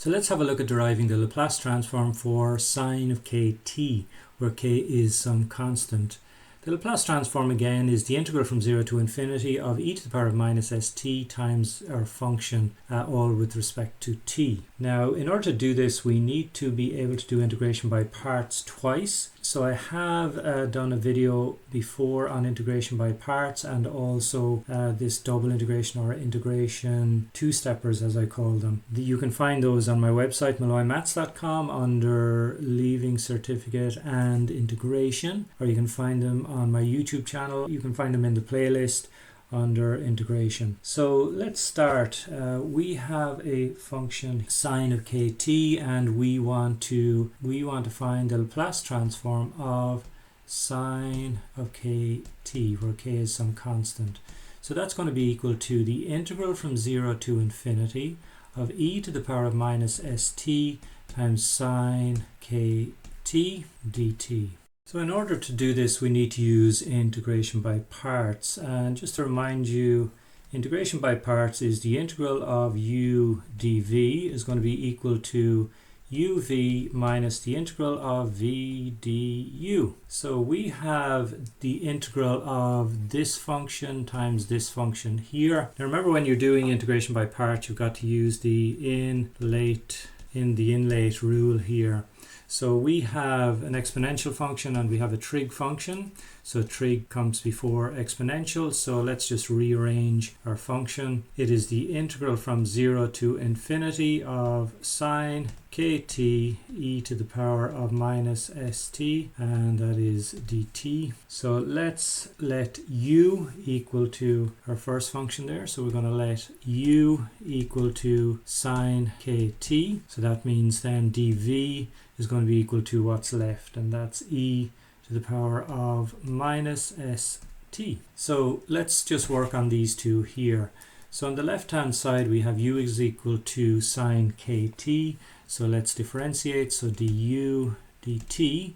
So let's have a look at deriving the Laplace transform for sine of kt, where k is some constant. The Laplace transform again is the integral from 0 to infinity of e to the power of minus st times our function, all with respect to t. Now, in order to do this, we need to be able to do integration by parts twice. So I have done a video before on integration by parts, and also this double integration or integration two-steppers as I call them. You can find those on my website malloymaths.com under leaving certificate and integration, or you can find them on my YouTube channel. You can find them in the playlist under integration. So let's start. We have a function sine of kt, and we want to find the Laplace transform of sine of kt, where k is some constant. So that's going to be equal to the integral from 0 to infinity of e to the power of minus st times sine kt dt. So in order to do this, we need to use integration by parts. And just to remind you, integration by parts is the integral of u dv is going to be equal to uv minus the integral of v du. So we have the integral of this function times this function here. Now remember, when you're doing integration by parts, you've got to use the inlate rule here. So we have an exponential function and we have a trig function. So trig comes before exponential. So let's just rearrange our function. It is the integral from 0 to infinity of sine kt e to the power of minus st, and that is dt. So let's let u equal to our first function there. So we're going to let u equal to sine kt. So that means then dv is going to be equal to what's left, and that's e to the power of minus st. So let's just work on these two here. So on the left hand side we have u is equal to sine kt. So let's differentiate. So du dt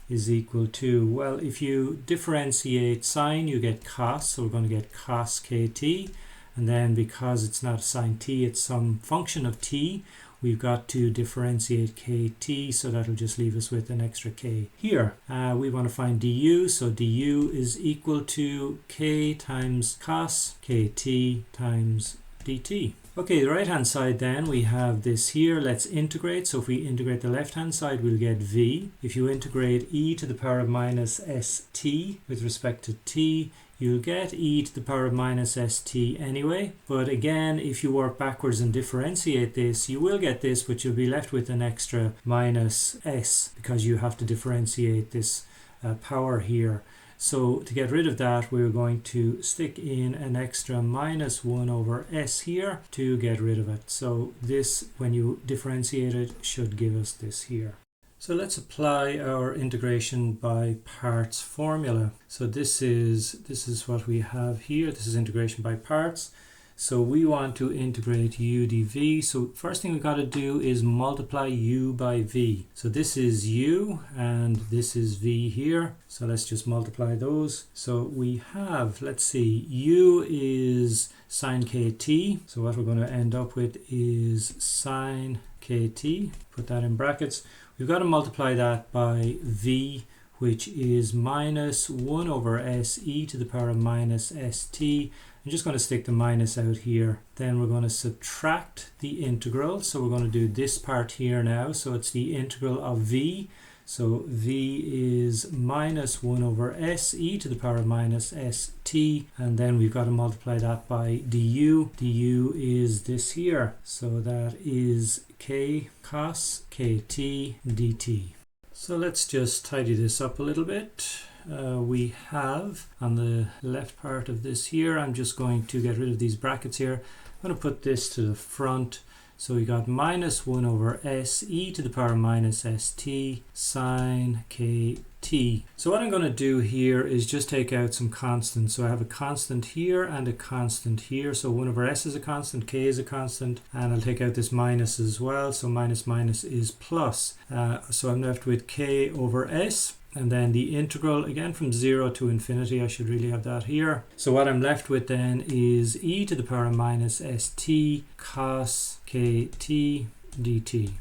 is equal to, well, if you differentiate sine you get cos, so we're going to get cos kt, and then because it's not sine t, it's some function of t, we've got to differentiate kt, so that'll just leave us with an extra k here. We want to find du, so du is equal to k times cos kt times dt. Okay, the right hand side then, we have this here. Let's integrate. So if we integrate the left hand side, we'll get v. If you integrate e to the power of minus st with respect to t, you'll get e to the power of minus st anyway. But again, if you work backwards and differentiate this, you will get this, but you'll be left with an extra minus s because you have to differentiate this power here. So to get rid of that, we're going to stick in an extra minus 1 over s here to get rid of it. So this, when you differentiate it, should give us this here. So let's apply our integration by parts formula. So this is what we have here. This is integration by parts. So we want to integrate u dv. So first thing we've got to do is multiply u by v. So this is u and this is v here. So let's just multiply those. So we have, let's see, u is sine kt. So what we're going to end up with is sine kt. Put that in brackets. We've got to multiply that by v, which is minus 1 over s e to the power of minus st. I'm just going to stick the minus out here. Then we're going to subtract the integral. So we're going to do this part here now. So it's the integral of v. So v is minus 1 over s e to the power of minus st. And then we've got to multiply that by du. du is this here. So that is k cos kt dt. So let's just tidy this up a little bit. We have on the left part of this here, I'm just going to get rid of these brackets here. I'm going to put this to the front. So we got minus 1 over s e to the power of minus st sine kt. So what I'm going to do here is just take out some constants. So I have a constant here and a constant here. So 1 over s is a constant, k is a constant, and I'll take out this minus as well. So minus minus is plus. So I'm left with k over s. And then the integral, again, from 0 to infinity. I should really have that here. So what I'm left with then is e to the power of minus st cos kt dt.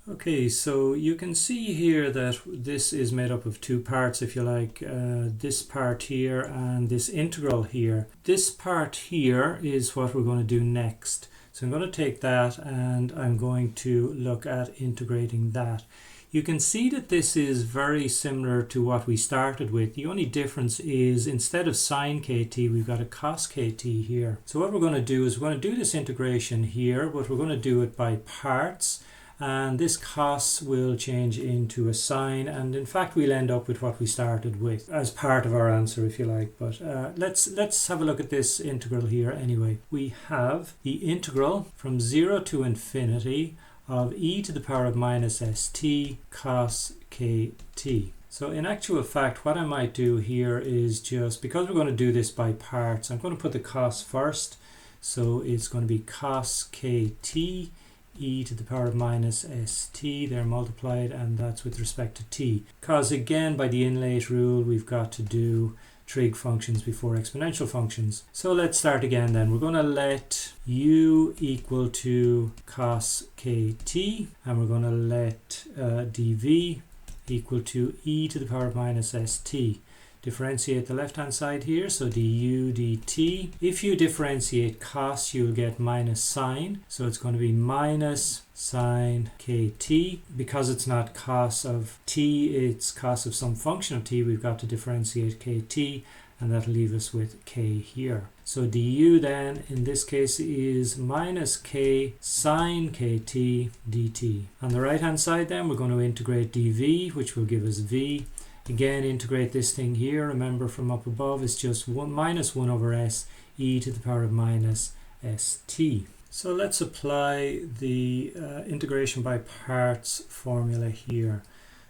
Okay, so you can see here that this is made up of two parts, if you like, this part here and this integral here. This part here is what we're going to do next. So I'm going to take that and I'm going to look at integrating that. You can see that this is very similar to what we started with. The only difference is instead of sine kt, we've got a cos kt here. So what we're going to do is we're going to do this integration here, but we're going to do it by parts. And this cos will change into a sine, and in fact we'll end up with what we started with as part of our answer, if you like. But let's have a look at this integral here anyway. We have the integral from 0 to infinity of e to the power of minus st cos kt. So in actual fact, what I might do here is just, because we're going to do this by parts, I'm going to put the cos first. So it's going to be cos kt e to the power of minus st, they're multiplied, and that's with respect to t. Because again, by the inlate rule, we've got to do trig functions before exponential functions. So let's start again then. We're going to let u equal to cos kt, and we're going to let dv equal to e to the power of minus st. Differentiate the left hand side here, so du dt. If you differentiate cos, you'll get minus sine, so it's going to be minus sine kt. Because it's not cos of t, it's cos of some function of t, we've got to differentiate kt, and that'll leave us with k here. So du then, in this case, is minus k sine kt dt. On the right hand side then, we're going to integrate dv, which will give us v. Again, integrate this thing here. Remember from up above, it's just minus 1 over s e to the power of minus st. So let's apply the integration by parts formula here.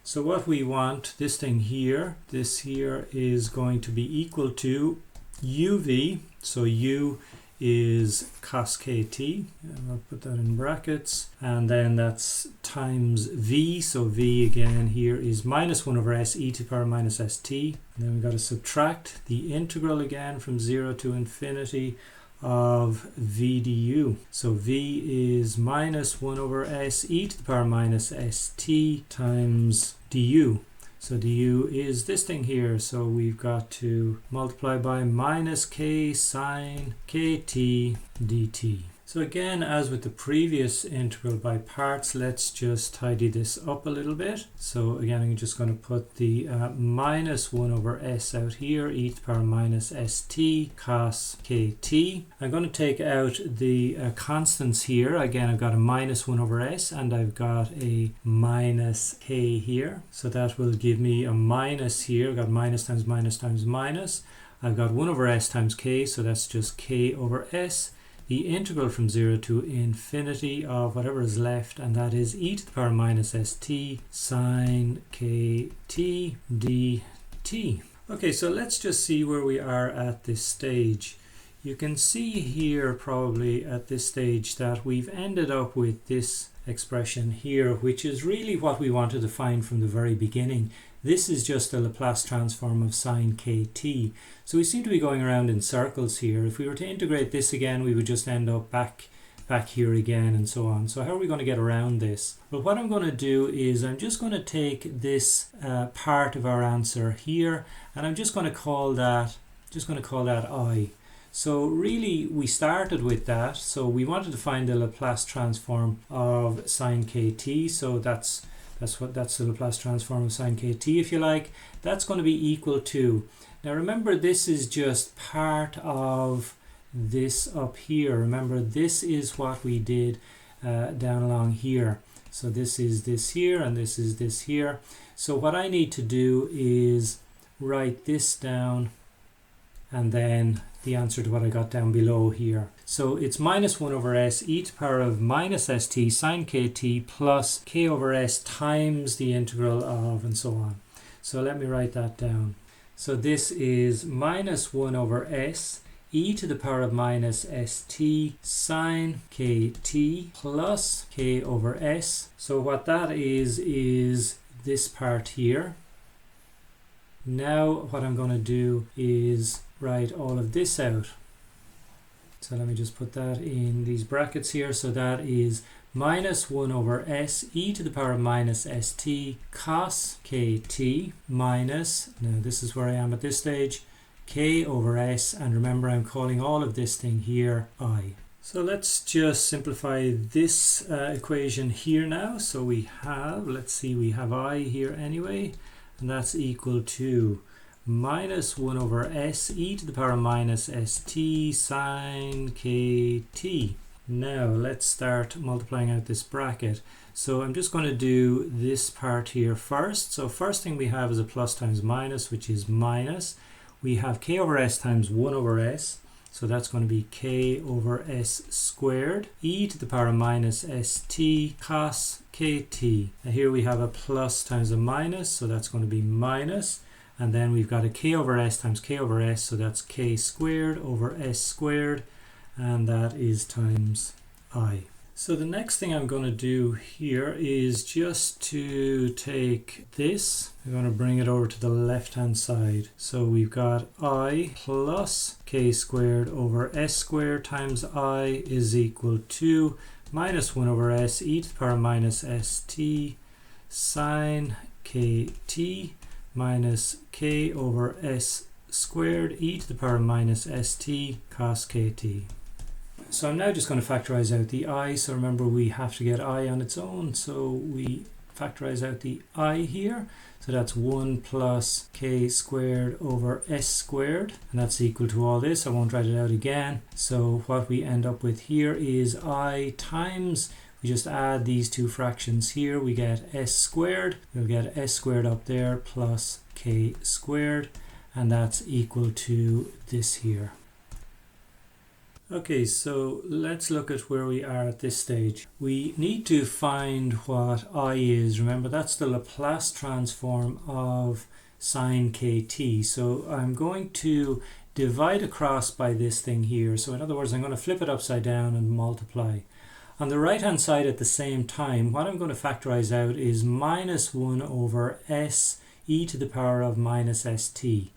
So what we want, this thing here, this here is going to be equal to uv. So u is cos kt, I'll put that in brackets, and then that's times v, so v again here is minus 1 over s e to the power minus st, and then we've got to subtract the integral again from 0 to infinity of v du. So v is minus 1 over s e to the power minus st times du. So du is this thing here, so we've got to multiply by minus k sine kt dt. So again, as with the previous integral by parts, let's just tidy this up a little bit. So again, I'm just going to put the minus 1 over s out here, e to the power minus st cos kt. I'm going to take out the constants here. Again, I've got a minus 1 over s and I've got a minus k here. So that will give me a minus here. I've got minus times minus times minus. I've got 1 over s times k, so that's just k over s. The integral from 0 to infinity of whatever is left, and that is e to the power minus st sine kt dt. Okay, so let's just see where we are at this stage. You can see here probably at this stage that we've ended up with this expression here, which is really what we wanted to find from the very beginning. This is just the Laplace transform of sine kt. So we seem to be going around in circles here. If we were to integrate this again, we would just end up back here again and so on. So how are we going to get around this? Well, what I'm going to do is I'm just going to take this part of our answer here, and I'm just going to call that I. So really we started with that. So we wanted to find the Laplace transform of sine kt. So that's the Laplace transform of sine kt, if you like. That's going to be equal to, now remember this is just part of this up here. Remember this is what we did down along here. So this is this here and this is this here. So what I need to do is write this down and then the answer to what I got down below here. So it's minus 1 over s e to the power of minus st sine kt plus k over s times the integral of, and so on. So let me write that down. So this is minus 1 over s e to the power of minus st sine kt plus k over s. So what that is this part here. Now what I'm going to do is write all of this out. So let me just put that in these brackets here. So that is minus 1 over s e to the power of minus st cos kt minus, now this is where I am at this stage, k over s, and remember I'm calling all of this thing here I. So let's just simplify this equation here now. So we have, let's see, we have I here anyway, and that's equal to minus 1 over s e to the power of minus st sine kt. Now let's start multiplying out this bracket. So I'm just going to do this part here first. So first thing we have is a plus times minus, which is minus. We have k over s times 1 over s. So that's going to be k over s squared e to the power of minus st cos kt. Now here we have a plus times a minus, so that's going to be minus. And then we've got a k over s times k over s, so that's k squared over s squared, and that is times I. So the next thing I'm going to do here is just to take this, I'm going to bring it over to the left hand side. So we've got I plus k squared over s squared times I is equal to minus 1 over s e to the power minus st sine kt minus k over s squared e to the power minus st cos kt. So I'm now just going to factorize out the I. So remember, we have to get I on its own. So we factorize out the I here. So that's 1 plus k squared over s squared. And that's equal to all this. I won't write it out again. So what we end up with here is I times, we just add these two fractions here. We get s squared. We'll get s squared up there plus k squared. And that's equal to this here. Okay, so let's look at where we are at this stage. We need to find what I is. Remember, that's the Laplace transform of sine kt. So I'm going to divide across by this thing here. So in other words, I'm going to flip it upside down and multiply. On the right hand side at the same time, what I'm going to factorize out is minus 1 over s e to the power of minus st.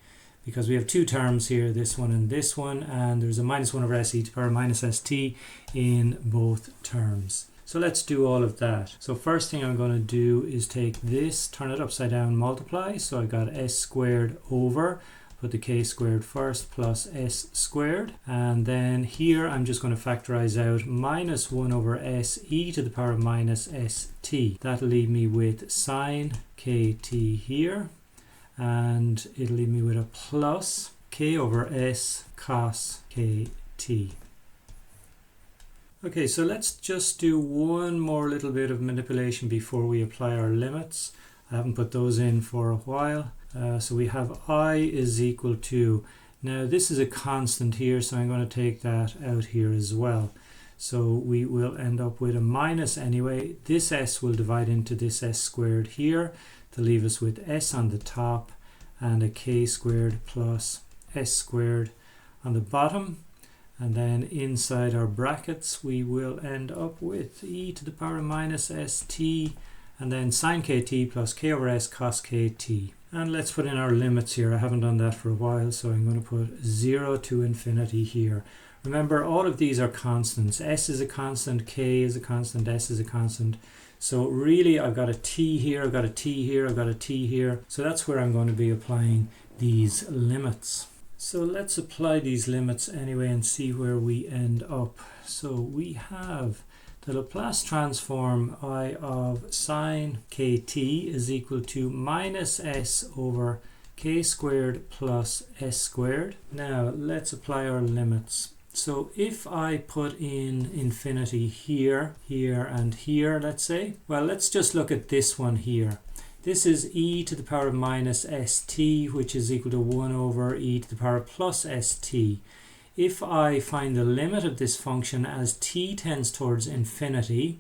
Because we have two terms here, this one, and there's a minus 1 over s e to the power minus st in both terms. So let's do all of that. So first thing I'm going to do is take this, turn it upside down, multiply. So I've got s squared over, put the k squared first, plus s squared. And then here I'm just going to factorize out minus 1 over s e to the power of minus st. That'll leave me with sine kt here. And it'll leave me with a plus k over s cos kt. Okay, so let's just do one more little bit of manipulation before we apply our limits. I haven't put those in for a while. So we have I is equal to, now this is a constant here, so I'm going to take that out here as well. So we will end up with a minus anyway. This s will divide into this s squared here to leave us with s on the top and a k squared plus s squared on the bottom. And then inside our brackets we will end up with e to the power minus st and then sine kt plus k over s cos kt. And let's put in our limits here. I haven't done that for a while, so I'm going to put 0 to infinity here. Remember, all of these are constants. S is a constant, k is a constant, s is a constant. So really I've got a t here, I've got a t here, I've got a t here. So that's where I'm going to be applying these limits. So let's apply these limits anyway and see where we end up. So we have the Laplace transform I of sine kt is equal to minus s over k squared plus s squared. Now let's apply our limits. So if I put in infinity here, here, and here, let's say, well, let's just look at this one here. This is e to the power of minus st, which is equal to 1 over e to the power plus st. If I find the limit of this function as t tends towards infinity,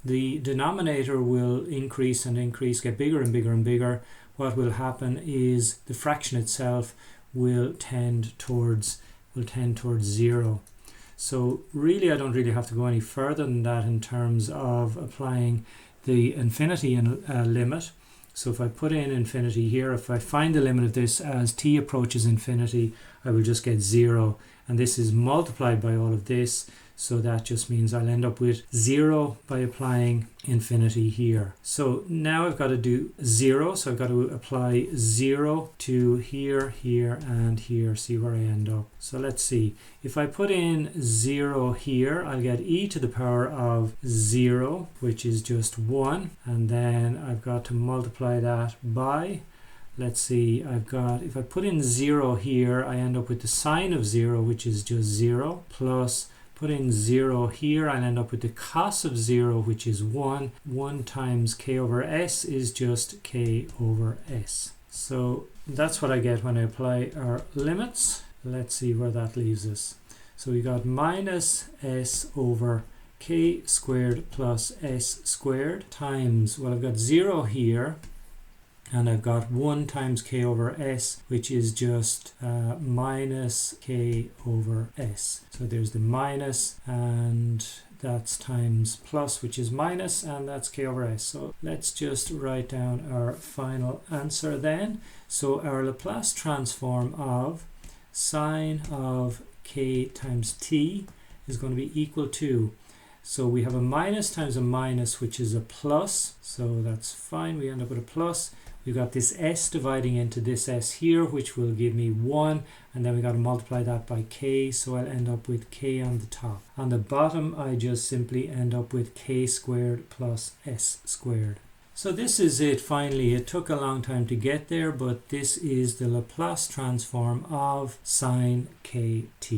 the denominator will increase and increase, get bigger and bigger and bigger. What will happen is the fraction itself will tend towards 0. So really I don't really have to go any further than that in terms of applying the infinity limit. So if I put in infinity here, if I find the limit of this as t approaches infinity, I will just get 0. And this is multiplied by all of this. So that just means I'll end up with 0 by applying infinity here. So now I've got to do 0. So I've got to apply 0 to here, here, and here. See where I end up. So let's see. If I put in 0 here, I'll get e to the power of 0, which is just 1. And then I've got to multiply that by, let's see, I've got, if I put in 0 here, I end up with the sine of 0, which is just 0, plus put in 0 here, I'll end up with the cos of 0, which is 1. 1 times k over s is just k over s. So that's what I get when I apply our limits. Let's see where that leaves us. So we got minus s over k squared plus s squared times, well, I've got 0 here, and I've got 1 times k over s, which is just minus k over s. So there's the minus, and that's times plus, which is minus, and that's k over s. So let's just write down our final answer then. So our Laplace transform of sine of k times t is going to be equal to, so we have a minus times a minus, which is a plus, so that's fine, we end up with a plus. We've got this s dividing into this s here, which will give me 1, and then we got to multiply that by k, so I'll end up with k on the top. On the bottom, I just simply end up with k squared plus s squared. So this is it finally. It took a long time to get there, but this is the Laplace transform of sine kt.